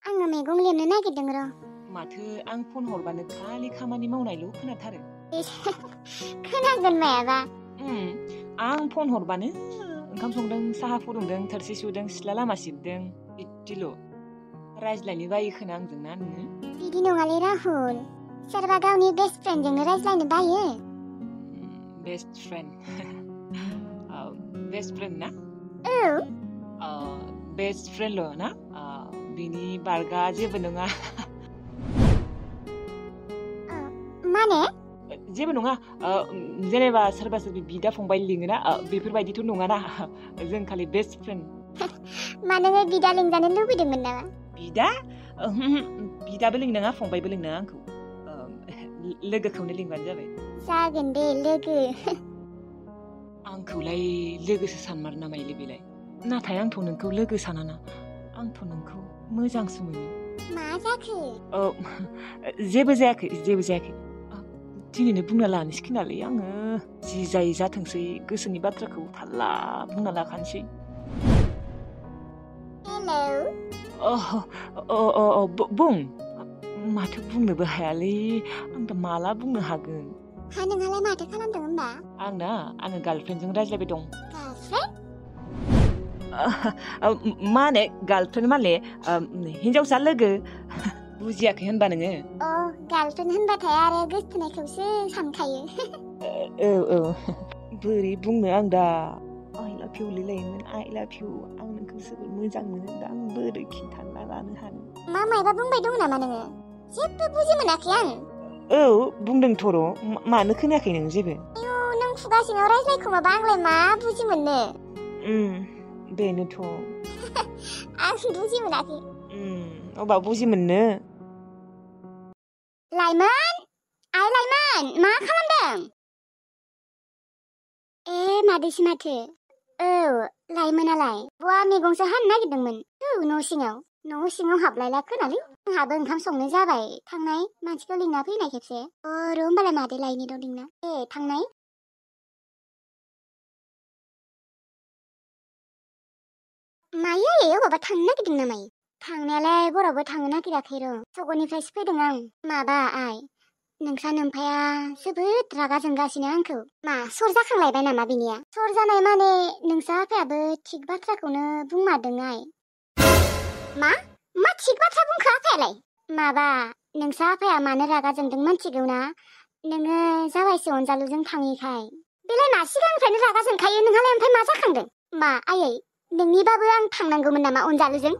आङो मैगं लेमनो नागिरदों र'। माथो आं फन हरबानो खालि खामानि मावनायल' खोनाथारो। खोनागोन मायाबा। आं फन हरबानो ओंखाम संदों, साहा फुदुंदों, थोरसि सुदों, सिथ्ला लामा सिबदों, बिदिल'। रायज्लायनो बायो खोना आंजोंना नोङो? बिदि नङालै राहुल, सोरबा गावनि बेस्ट फ्रेन्डजोंनो रायज्लायनो बायो। बेस्ट फ्रेन्ड बेस्ट फ्रेन्ड ना? औ। बेस्ट फ्रेन्डल' ना? बिनि बारगा जेबो नङा। माने? जेबो नङा, जेनेबा सोरबा सोरबि बिदा फंबाय लिङोना, बेफोरबायदिथ' नङाना। जों खालि बेस्ट फ्रेन्ड। मा नोङो बिदा लिंजानो लुबैदोंमोन नामा? बिदा? बिदाबो लिंनाङा, फंबायबो लिंनाङा आंखौ। लोगोखौनो लिंबानो जाबाय। जागोन दे लोगो। आंखौलाय लोगोसो सानमारो नामायलै बेलाय? नाथाय आंथ' नोंखौ लोगो सानाना, आंथ' नोंखौ मोजांसो मोनो। मा जाखो? जेबो जायाखै। दिनैनो बुंना लानोसै खोनालै आङो। जि जायो जाथोंसै, गोसोनि बाथ्राखौ थाल्ला बुंना लाखानोसै। हेलौ। बुं। माथो बुंनोबो हायालै, आं दा माला बुंनो हागोन? नोंहालाय माथो खालामदों होमबा? आङो गार्लफ्रेन्डजों रायज्लायबाय दं। गार्लफ्रेन्ड? माने गार्लफ्रेन्ड माने हिनजावसा लोगो। बुजियाखै होनबा नोङो? गार्लफ्रेन्ड होनबाथाय आरो गोसथोनायखौसो सानखायो। औ। बोरै बुंनो आं दा? आइ लाभ इउ लिलायोमोन, आइ लाभ इउ। आं नोंखौ जोबोद मोजां मोनो, दा आं बोरै खिन्थाना लानो हानो? मायबा बुंबाय दं नामा नोङो? जेबो बुजि मोनाखै आं। औ, बुंदोंथ' र'। मानो खोनायाखै नों जेबो? आयौ, नों खुगा सिङाव रायज्लायखोमाबा आंलाय मा बुजि मोननो? बेनोथ'। आं बुजि मोनाखै। अबा बुजि मोननो? लाइमोन! आइ लाइमोन, मा खालामदों? मादैसो माथो। औ, लाइमोनालाय? बहा मैगंसो हानो नागिरदोंमोन? न' सिङाव हाबलायला खोनालै। आंहाबो ओंखाम संनो जाबाय। थांनाय, मानसिखौ लिंना फैनाय खेबसे। र' होमबालाय मादै लायनि र' लिंना। थांनाय। मायो अबावबा थांनो नागिरदों नामा? थांनायालाय बरावबो थांनो नागिराखै र'। सगनिफ्रायसो फैदों आं। माबा आइ, नोंसा नोम्फाया जोबोद रागा जोंगासिनो आंखौ। मा सर जाखांलायबाय नामा बिनिया? सर जानाय माने नोंसा आफायाबो थिग बाथ्राखौनो बुंमारदों आइ। मा थिग बाथ्रा बुंखो आफायालाय? माबा नोंसा आफाया मानो रागा जोंदों मोनथिगौ ना? नोङो जावायसो अनजालुजों थाङैखाय। बेलाय मा सिगांनिफ्रायनो रागा जोंखायो, नोंहालाय ओमफ्राय मा जाखांदों? मा आयै, नोंनिबाबो आं थांनांगौमोन नामा अनजालुजों?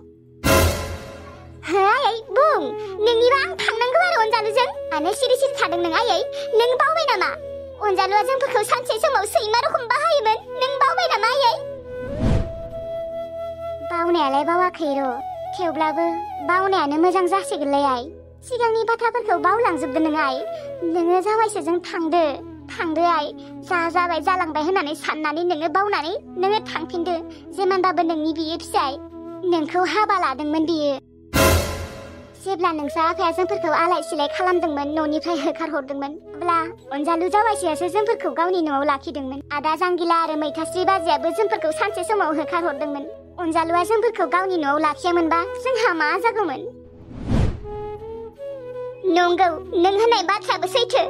आयै बुं, नोंनिबा आं थांनांगौ आरो अनजालुजों? मानो सिरि थादों नों आयै? नों बावबाय नामा? अनजालुआ जोंफोरखौ सानसे समाव सैमा रखम बाहायोमोन, नों बावबाय नामा आयै? बावनायालाय बावाखै र', थेवब्लाबो बावनायानो मोजां जासिगोनलै आइ। सिगांनि बाथ्राफोरखौ बावलांजोबदो नों आइ। नोङो जावायसोजों थांदो आइ। जाबाय जालांबाय होननानै साननानै नोङो बावनानै नोङो थांफिनदो। जेमानबाबो नोंनि बियो फिसाय, नोंखौ हाबा लादोंमोन बियो। जेब्ला नोंसा आफाया जोंफोरखौ आलाय सिलाय खालामदोंमोन, न'निफ्राय होखारहरदोंमोन, अब्ला अनजालु जावायसोआसो जोंफोरखौ गावनि न'आव लाखिदोंमोन। आदा जांगिला आरो मैथास्रि बाजैयाबो जोंफोरखौ सानसे समाव होखारहरदोंमोन। अनजालुआ जोंफोरखौ गावनि न'आव लाखियामोनबा जोंहा मा जागौमोन? नंगौ, नों होननाय बाथ्राबो सैथो।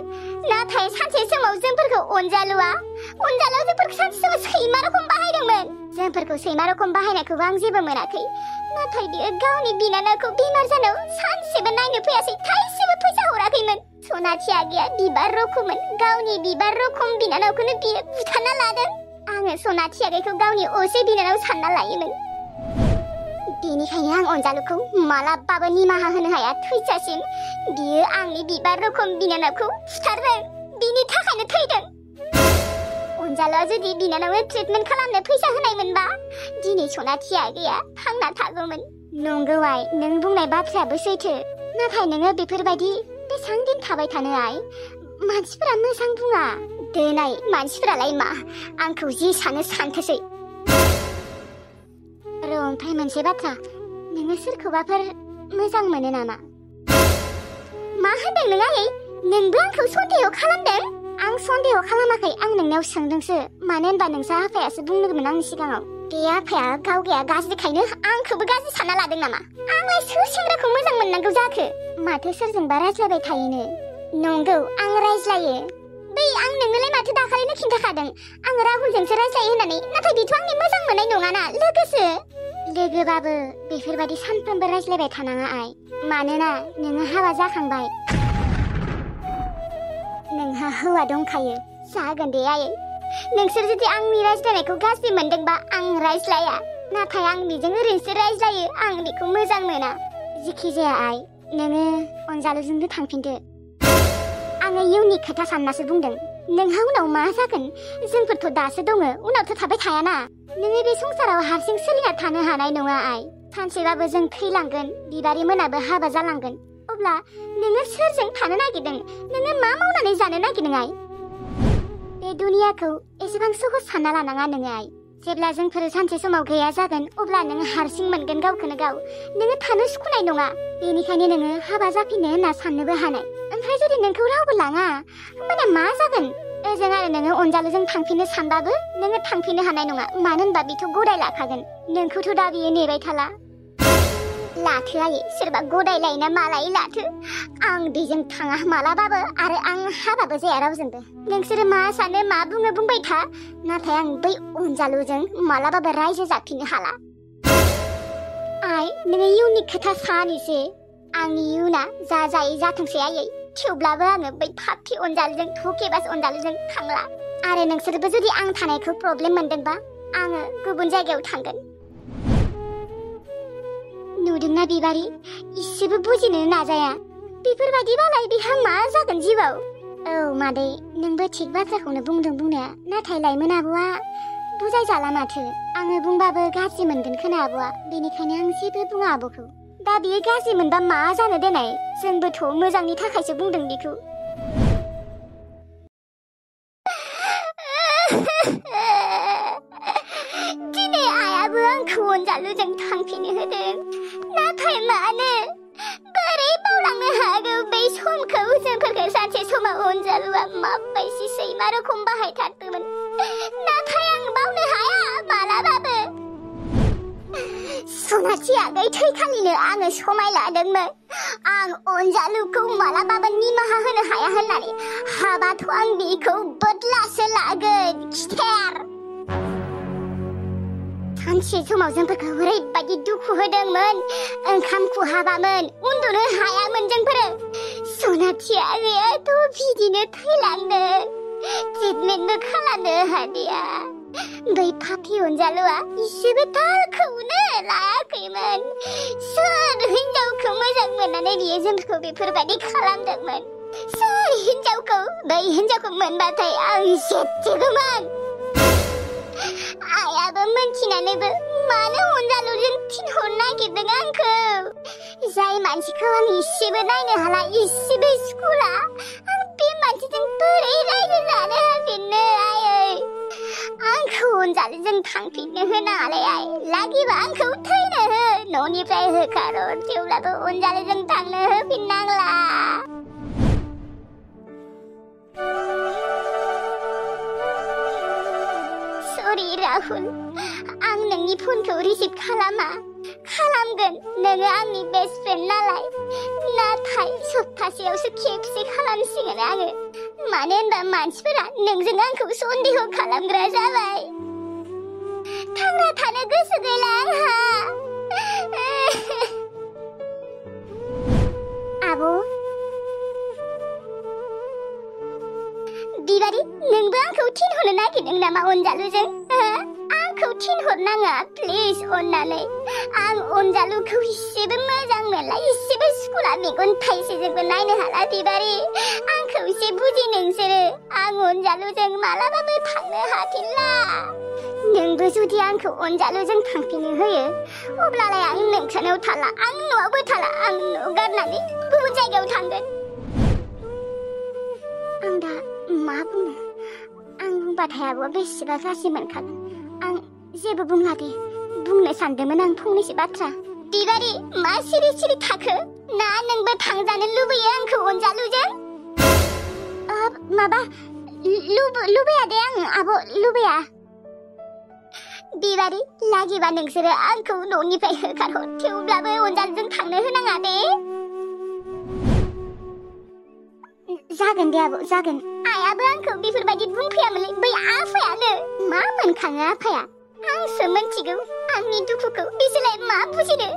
नाथाय सानसे समाव जोंफोरखौ अनजालुआ जोंफोरखौ सानसे समाव सैमा रखम बाहायदोंमोन। जोंफोरखौ सैमा रखम बाहायनायखौबो आं जेबो मोनाखै। नाथाय बियो गावनि बिनानावखौ बेमार जानायाव सानसेबो नायनो फैयासै, थाइसेबो फैसा हराखैमोन। सनाथि आगैया बिबार रखममोन, गावनि बिबार रखम बिनानावखौनो बियो बुथारना लादों। आङो सनाथि आगैखौ गावनि असे बिनानाव सानना लायोमोन। बेनिखायनो आं अनजालुखौ मालाबाबो निमाहा होनो हाया थैजासिम। बियो आंनि बिबार रखम बिनानावखौ बुथारदों, बिनि थाखायनो थैदों। अनजालुआ जुदि बिनानावनो ट्रिटमेन्ट खालामनो फैसा होनायमोनबा दिनै सनाथि आगैया थांना थागौमोन। नंगौ आइ, नों बुंनाय बाथ्रायाबो सैथो। नाथाय नोङो बेफोरबायदि बेसां दिन थाबाय थानो आइ? मानसिफोरा मोजां बुङा। दोनाय मानसिफोरालाय मा, आंखौ जि सानो सानथोसै। ओमफ्राय मोनसे बाथ्रा, नोङो सोरखौबाफोर मोजां मोनो नामा? मा होनदों नों आयै? नोंबो आंखौ सन्देह खालामदों? आं सन्देह खालामाखै, आं नोंनाव सोंदोंसो। मानो होनबा नोंसा आफायासो बुंदोंमोन आंनि सिगाङाव। बे आफाया गावगाया गाज्रिखायनो आंखौबो गाज्रि सानना लादों नामा? आंलाय सोर सेंग्राखौ मोजां मोननांगौ जाखो? माथो सोरजोंबा रायज्लायबाय थायोनो? नंगौ आं रायज्लायो। बै आं नोंनोलाय माथो दाखालिनो खिन्थाखादों आं राहुलजोंसो रायज्लायो होननानै। नाथाय बेथ' आंनि मोजां मोननाय नङाना लोगोसो। लोगोबाबो बेफोरबायदि सानफ्रोमबो रायज्लायबाय थानाङा आइ। मानोना नोङो हाबा जाखांबाय। नोंहा हौवा दंखायो। जागोन दे आयै। नोंसोर जुदि आंनि रायज्लायनायखौ गाज्रि मोनदोंबा आं रायज्लाया। नाथाय आं बेजों ओरैनोसो रायज्लायो। आं बेखौ मोजां मोना। जिखि जाया आइ नोङो अनजालुजोंनो थांफिनदो। आङो इयुननि खोथा साननासो बुंदों। नोंहा उनाव मा जागोन? जोंफोरथ' दासो दङ, उनावथ' थाबाय थायाना। नोङो बे संसाराव हारसिं सोलिना थानो हानाय नङा आइ। सानसेबाबो जों थैलांगोन, बिबारि मोनाबो हाबा जालांगोन। अब्ला नोङो सोरजों थानो नागिरदों? नोङो मा मावनानै जानो नागिरदों आइ? बे दुनियाखौ एसेबां सहज सानना लानाङा नोङो आइ। जेब्ला जोंफोर सानसे समाव गैया जागोन अब्ला नोङो हारसिं मोनगोन गावखौनो गाव। नोङो थानो सुखुनाय नङा। बेनिखायनो नोङो हाबा जाफिननो होनना साननोबो हानाय। ओमफ्राय जुदि नोंखौ रावबो लाङा होमबाना मा जागोन? ओजों आरो नोङो अनजालुजों थांफिननो सानबाबो नोङो थांफिननो हानाय नङा। मानो होनबा बेथ' गदाय लाखागोन। नोंखौथ' दा बियो नेबाय थाला। लाथो आयै, सोरबा गदायलायो ना मालायै लाथो। आं बेजों थाङा मालाबाबो, आरो आं हाबाबो जाया रावजोंबो। नोंसोरो मा सानो मा बुङो बुंबाय था। नाथाय आं बै अनजालुजों मालाबाबो रायजो जाफिननो हाला। आइ नोङो इयुननि खोथा सान एसे। आंनि इयुना जा जायै जाथोंसै आयै। थेवब्लाबो आङो बै फाफि अनजालुजों थकेबास अनजालुजों थांला। आरो नोंसोरबो जुदि आं थानायखौ प्रब्लेम मोनदोंबा आङो गुबुन जायगायाव थांगोन। नुदोंना बिबारि, इसेबो बुजिनो नाजाया। बेफोरबायदिबालाय बिहा मा जागोन जिउआव? औ मादै, नोंबो थिग बाथ्राखौनो बुंदों बुंनाया। नाथाय लाइमोन आब'आ बुजायजाला माथो। आङो बुंबाबो गाज्रि मोनगोन खोना आब'आ। बेनिखायनो आं जेबो बुङा आब'खौ। दा बियो गाज्रि मोनबा मा जानो देनाय? जोंबोथ' मोजांनि थाखायसो बुंदों बेखौ। दिनै आइयाबो आंखौ अनजालुजों थांफिननो होदों। नाथाय मानो? बोरै बावलांनो हागौ बै समखौ? जोंफोरखौ सानसे समाव अनजालुआ माबायदि सैमा रखम बाहायथारदोंमोन। नाथाय आं बावनो हाया मालाबाबो। सनाथि आगै थैखालिनो आङो समाय लादोंमोन आं अनजालुखौ मालाबाबो निमाहा होनो हाया होननानै। हाबाथ' आं बेखौ बदलासो लागोन। खिथेर सानसे समाव जोंफोरखौ ओरैबायदि दुखु होदोंमोन। ओंखाम खहाबामोन, उन्दुनो हायामोन जोंफोरो। सनाथि आगैयाथ' बिदिनो थैलांदों। ट्रिटमेन्टबो खालामनो हादिया। बै फाफि अनजालुआ इसेबो थालखौनो लायाखैमोन। सोर हिनजावखौ मोजां मोननानै बियो जोंखौ बेफोरबायदि खालामदोंमोन? सोर हिनजावखौ? बै हिनजावखौ मोनबाथाय आं जेबगौमोन। आइयाबो मोनथिनानैबो मानो अनजालुजों थिनहरनो नागिरदों आंखौ? जाय मानसिखौ आं इसेबो नायनो हाला, इसेबो सुखुला, आं बे मानसिजों बोरै रायजो जानो हाफिननो आयै? आंखौ अनजालुजों थांफिननो होनाङालै आइ। लागिबा आंखौ थैनो हो, न'निफ्राय होखार'। थेवब्लाबो अनजालुजों थांनो होफिननांला। सरि राहुल, आं नोंनि फनखौ रिसिभ खालामा। खालामगोन, नोङो आंनि बेस्ट फ्रेन्ड नालाय। नाथाय सप्तासेयावसो खेबसे खालामसिगोन आङो। मानो होनबा मानसिफोरा नोंजों आंखौ सन्देह खालामग्रा जाबाय। थांना थानो गोसो गैला आंहा। आब' बिबारि, नोंबो आंखौ थिनहरनो नागिरदों नामा अनजालुजों? आंखौ थिनहरनाङा प्लिज अननानै। आं अनजालुखौ इसेबो मोजां मोनला, इसेबो सुखुला। मेगन थाइसेजोंबो नायनो हाला बिबारि। आंखौ एसे बुजि नोंसोरो। आं अनजालुजों मालाबाबो थांनो हाफिनला। नोंबो जुदि आंखौ अनजालुजों थांफिननो होयो अब्लालाय आं नोंसानाव थाला, आं न'आवबो थाला। आं न' गारनानै गुबुन जायगायाव थांगोन। आं दा मा बुंनो? आं बुंबाथाय आब'आ बेसेबा गाज्रि मोनखागोन। आं जेबो बुंला दे। बुंनो सानदोंमोन आं फंनैसो बाथ्रा। बिबारि, मा सिरि सिरि थाखो? ना नोंबो थांजानो लुबैयो आंखौ अनजालुजों? माबा लुबैया दे आं आब', लुबैया। बिबारि लागिबा नोंसोरो आंखौ न'निफ्राय होखारहर थेवब्लाबो अनजालुजों थांनो होनाङा दे जागोन दे आब' जागोन आइयाबो आंखौ बेफोरबायदि बुंफैयामोनलै बै आफायानो मा मोनखाङो आफाया आंसो मिन्थिगौ आंनि दुखुखौ बिसोरलाय मा बुजिनो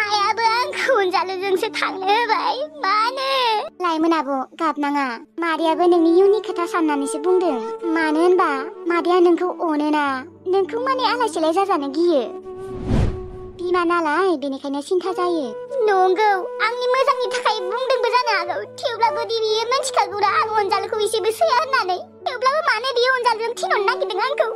आइयाबो आंखौ अनजालुजोंसो थांनो होबाय मानो लाइमोन आब' गाबनाङा मादैयाबो नोंनि इयुननि खोथा साननानैसो बुंदों मानो होनबा मादैया नोंखौ अनोना नोंखौ माने आलाय-सिलाय जाजानो गियो बिमा नालाय बेनिखायनो सिन्था जायो नंगौ आंनि मोजांनि थाखाय बुंदोंबो जानो हागौ थेवब्लाबो दि बियो मिन्थिखागौरा आं अनजालुखौ एसेबो सैया होननानै थेवब्लाबो मानो बियो अनजालुजों थिनहरनो नागिरदों आंखौ